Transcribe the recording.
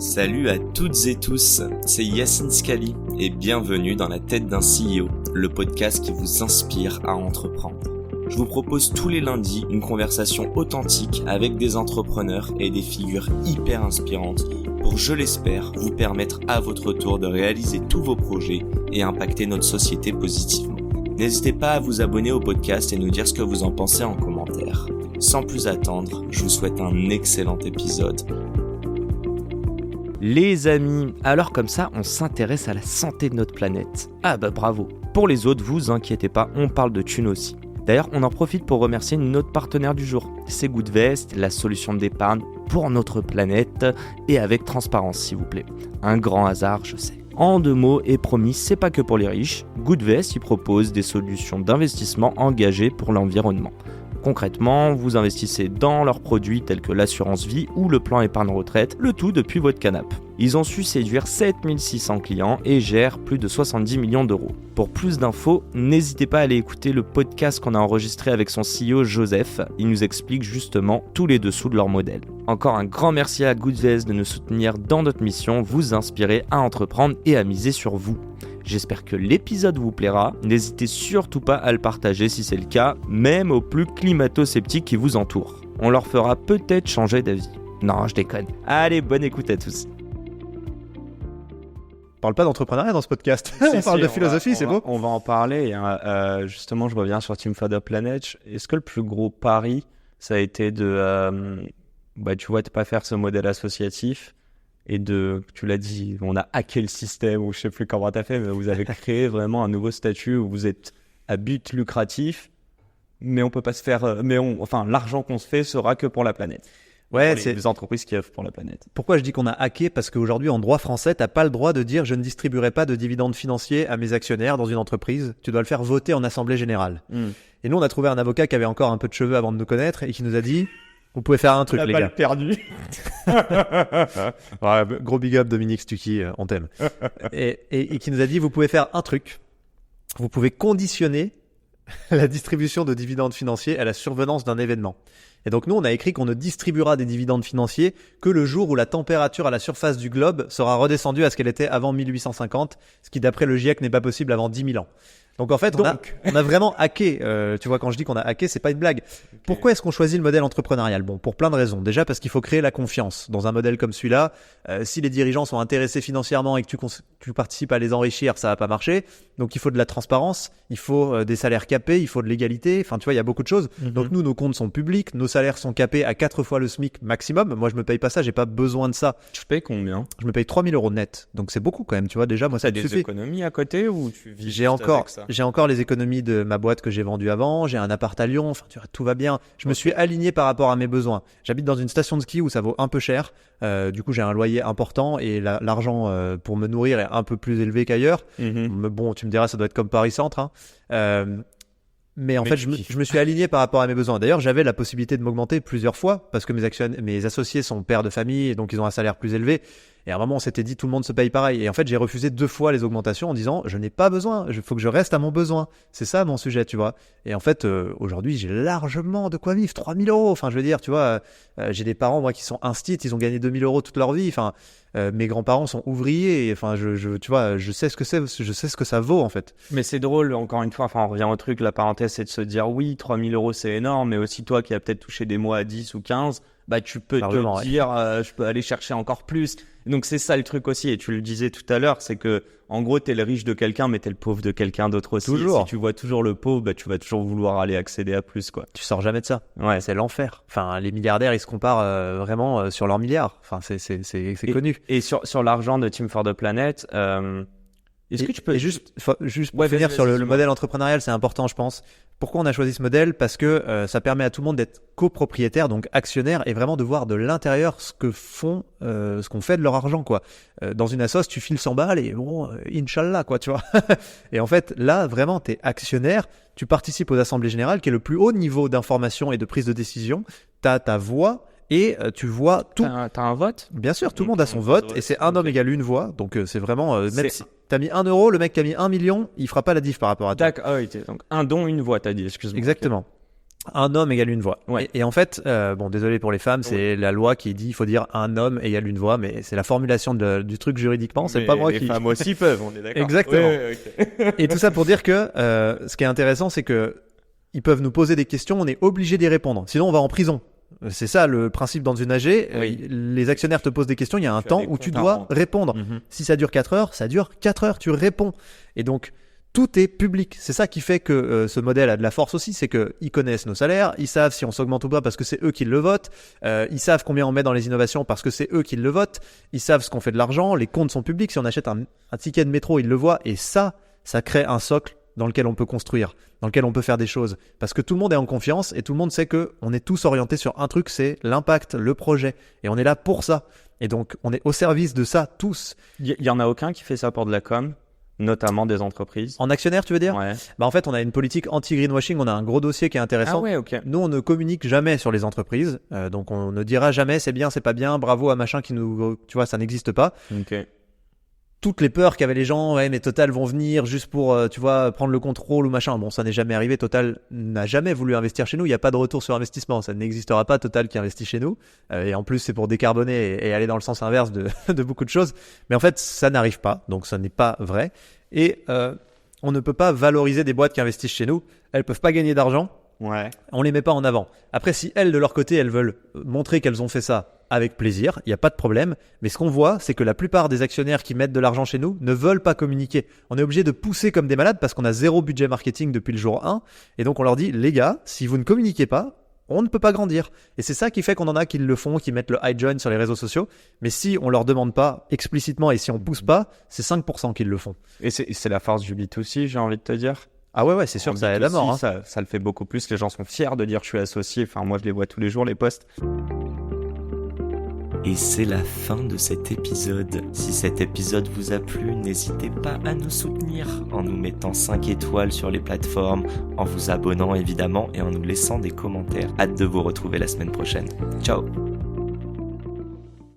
Salut à toutes et tous, c'est Yacine Scali et bienvenue dans La Tête d'un CEO, le podcast qui vous inspire à entreprendre. Je vous propose tous les lundis une conversation authentique avec des entrepreneurs et des figures hyper inspirantes pour, je l'espère, vous permettre à votre tour de réaliser tous vos projets et impacter notre société positivement. N'hésitez pas à vous abonner au podcast et nous dire ce que vous en pensez en commentaire. Sans plus attendre, je vous souhaite un excellent épisode. Les amis, alors comme ça, on s'intéresse à la santé de notre planète. Ah bah bravo. Pour les autres, vous inquiétez pas, on parle de thunes aussi. D'ailleurs, on en profite pour remercier notre partenaire du jour. C'est Goodvest, la solution d'épargne pour notre planète et avec transparence s'il vous plaît. Un grand hasard, je sais. En 2 mots et promis, c'est pas que pour les riches. Goodvest y propose des solutions d'investissement engagées pour l'environnement. Concrètement, vous investissez dans leurs produits tels que l'assurance vie ou le plan épargne retraite, le tout depuis votre canapé. Ils ont su séduire 7600 clients et gèrent plus de 70 millions d'euros. Pour plus d'infos, n'hésitez pas à aller écouter le podcast qu'on a enregistré avec son CEO Joseph. Il nous explique justement tous les dessous de leur modèle. Encore un grand merci à Goodvest de nous soutenir dans notre mission, vous inspirer à entreprendre et à miser sur vous. J'espère que l'épisode vous plaira, n'hésitez surtout pas à le partager si c'est le cas, même aux plus climato-sceptiques qui vous entourent. On leur fera peut-être changer d'avis. Non, je déconne. Allez, bonne écoute à tous. On parle pas d'entrepreneuriat dans ce podcast. On parle de philosophie, c'est beau. On va en parler. Justement, je reviens sur Team For The Planet. Est-ce que le plus gros pari, ça a été de, de pas faire ce modèle associatif et tu l'as dit, on a hacké le système ou je sais plus comment t'as fait, mais vous avez créé vraiment un nouveau statut où vous êtes à but lucratif, mais on peut pas se faire, l'argent qu'on se fait sera que pour la planète. Ouais, c'est les entreprises qui œuvrent pour la planète. Pourquoi je dis qu'on a hacké? Parce qu'aujourd'hui, en droit français, t'as pas le droit de dire je ne distribuerai pas de dividendes financiers à mes actionnaires dans une entreprise. Tu dois le faire voter en assemblée générale. Et nous, on a trouvé un avocat qui avait encore un peu de cheveux avant de nous connaître et qui nous a dit vous pouvez faire un truc, les gars. La balle perdue. Ouais, gros big up, Dominique Stucky, on t'aime. et qui nous a dit vous pouvez faire un truc. Vous pouvez conditionner la distribution de dividendes financiers à la survenance d'un événement. Et donc nous, on a écrit qu'on ne distribuera des dividendes financiers que le jour où la température à la surface du globe sera redescendue à ce qu'elle était avant 1850, ce qui d'après le GIEC n'est pas possible avant 10 000 ans. Donc en fait, on a vraiment hacké. Tu vois, quand je dis qu'on a hacké, c'est pas une blague. Okay. Pourquoi est-ce qu'on choisit le modèle entrepreneurial? Bon, pour plein de raisons. Déjà parce qu'il faut créer la confiance. Dans un modèle comme celui-là, si les dirigeants sont intéressés financièrement et que tu participes à les enrichir, ça va pas marcher. Donc il faut de la transparence, il faut des salaires capés, il faut de l'égalité. Enfin, tu vois, il y a beaucoup de choses. Donc nous, nos comptes sont publics, nos salaires sont capés à 4 fois le SMIC maximum. Moi, je me paye pas ça, j'ai pas besoin de ça. Tu payes combien? Je me paye 3 000 € net. Donc c'est beaucoup quand même, tu vois. Déjà, moi, ça me suffit. T'as des économies à côté ou tu vis J'ai encore les économies de ma boîte que j'ai vendue avant, j'ai un appart à Lyon, enfin tu vois, tout va bien. Je me suis aligné par rapport à mes besoins. J'habite dans une station de ski où ça vaut un peu cher. Du coup, j'ai un loyer important et l'argent pour me nourrir est un peu plus élevé qu'ailleurs. Mais bon, tu me diras, ça doit être comme Paris Centre. Mais en fait, je me suis aligné par rapport à mes besoins. D'ailleurs, j'avais la possibilité de m'augmenter plusieurs fois parce que mes associés sont pères de famille et donc ils ont un salaire plus élevé. Et à un moment, on s'était dit tout le monde se paye pareil. Et en fait, j'ai refusé 2 fois les augmentations en disant je n'ai pas besoin, il faut que je reste à mon besoin. C'est ça mon sujet, tu vois. Et en fait, aujourd'hui, j'ai largement de quoi vivre. 3 000 €. Enfin, je veux dire, tu vois, j'ai des parents moi qui sont instits, ils ont gagné 2 000 € toute leur vie. Enfin, mes grands-parents sont ouvriers. Et, enfin, tu vois, je sais ce que c'est, je sais ce que ça vaut en fait. Mais c'est drôle, encore une fois. Enfin, on revient au truc. La parenthèse, c'est de se dire oui, 3 000 € c'est énorme, mais aussi toi qui as peut-être touché des mois à 10 ou 15. Tu peux te dire je peux aller chercher encore plus. Donc c'est ça le truc aussi, et tu le disais tout à l'heure, c'est que en gros t'es le riche de quelqu'un mais t'es le pauvre de quelqu'un d'autre aussi. Toujours. Si tu vois toujours le pauvre, tu vas toujours vouloir aller accéder à plus, quoi. Tu sors jamais de ça. Ouais, c'est l'enfer. Enfin, les milliardaires ils se comparent vraiment sur leurs milliards. Enfin, c'est connu. Et sur l'argent de Team For The Planet, est-ce que tu peux juste pour finir sur le modèle entrepreneurial, c'est important, je pense. Pourquoi on a choisi ce modèle? Parce que ça permet à tout le monde d'être copropriétaire, donc actionnaire, et vraiment de voir de l'intérieur ce qu'on fait de leur argent, quoi. Dans une assoce, tu files 100 balles et bon, Inch'Allah, quoi, tu vois. Et en fait, là, vraiment, t'es actionnaire, tu participes aux assemblées générales, qui est le plus haut niveau d'information et de prise de décision. T'as ta voix. Et tu vois tout. T'as un vote? Bien sûr, tout le monde a son vote et c'est un homme égale une voix. Donc c'est vraiment, même si t'as mis 1 €, le mec qui a mis 1 million, il fera pas la diff par rapport à toi. D'accord, donc un don, une voix, t'as dit, excuse-moi. Exactement. Un homme égale une voix. Ouais. Et en fait, bon, désolé pour les femmes, c'est la loi qui dit il faut dire un homme égale une voix, mais c'est la formulation du truc juridiquement, c'est pas moi qui. Les femmes aussi peuvent, on est d'accord. Exactement. Ouais, ok. Et tout ça pour dire que ce qui est intéressant, c'est que ils peuvent nous poser des questions, on est obligé d'y répondre. Sinon, on va en prison. C'est ça le principe dans une AG. Oui. Les actionnaires te posent des questions, il y a un Tu as temps des où tu comptes à dois rendre. répondre. Si ça dure 4 heures, ça dure 4 heures, tu réponds. Et donc, tout est public. C'est ça qui fait que ce modèle a de la force aussi, c'est qu'ils connaissent nos salaires, ils savent si on s'augmente ou pas parce que c'est eux qui le votent, ils savent combien on met dans les innovations parce que c'est eux qui le votent, ils savent ce qu'on fait de l'argent, les comptes sont publics, si on achète un ticket de métro, ils le voient, et ça crée un socle dans lequel on peut construire, dans lequel on peut faire des choses, parce que tout le monde est en confiance et tout le monde sait que on est tous orientés sur un truc, c'est l'impact, le projet, et on est là pour ça. Et donc, on est au service de ça, tous. Il y en a aucun qui fait ça pour de la com, notamment des entreprises. En actionnaire, tu veux dire? Ouais. Bah, en fait, on a une politique anti-greenwashing, on a un gros dossier qui est intéressant. Ah ouais, ok. Nous, on ne communique jamais sur les entreprises, donc on ne dira jamais c'est bien, c'est pas bien, bravo à machin qui nous, tu vois, ça n'existe pas. Ok. Toutes les peurs qu'avaient les gens, ouais, mais Total vont venir juste pour, tu vois, prendre le contrôle ou machin. Bon, ça n'est jamais arrivé. Total n'a jamais voulu investir chez nous. Il n'y a pas de retour sur investissement. Ça n'existera pas Total qui investit chez nous. Et en plus, c'est pour décarboner et aller dans le sens inverse de beaucoup de choses. Mais en fait, ça n'arrive pas. Donc, ça n'est pas vrai. Et on ne peut pas valoriser des boîtes qui investissent chez nous. Elles peuvent pas gagner d'argent. Ouais. On les met pas en avant. Après, si elles, de leur côté, elles veulent montrer qu'elles ont fait ça avec plaisir, il n'y a pas de problème. Mais ce qu'on voit, c'est que la plupart des actionnaires qui mettent de l'argent chez nous ne veulent pas communiquer. On est obligé de pousser comme des malades parce qu'on a 0 budget marketing depuis le jour 1. Et donc, on leur dit, les gars, si vous ne communiquez pas, on ne peut pas grandir. Et c'est ça qui fait qu'on en a qui le font, qui mettent le high join sur les réseaux sociaux. Mais si on leur demande pas explicitement et si on pousse pas, c'est 5% qui le font. Et c'est la force du B2C, j'ai envie de te dire. Ah ouais, c'est sûr En que ça aide à B2C, mort. Hein. ça le fait beaucoup plus. Les gens sont fiers de dire je suis associé. Enfin, moi, je les vois tous les jours, les posts. Et c'est la fin de cet épisode. Si cet épisode vous a plu, n'hésitez pas à nous soutenir en nous mettant 5 étoiles sur les plateformes, en vous abonnant évidemment et en nous laissant des commentaires. Hâte de vous retrouver la semaine prochaine. Ciao!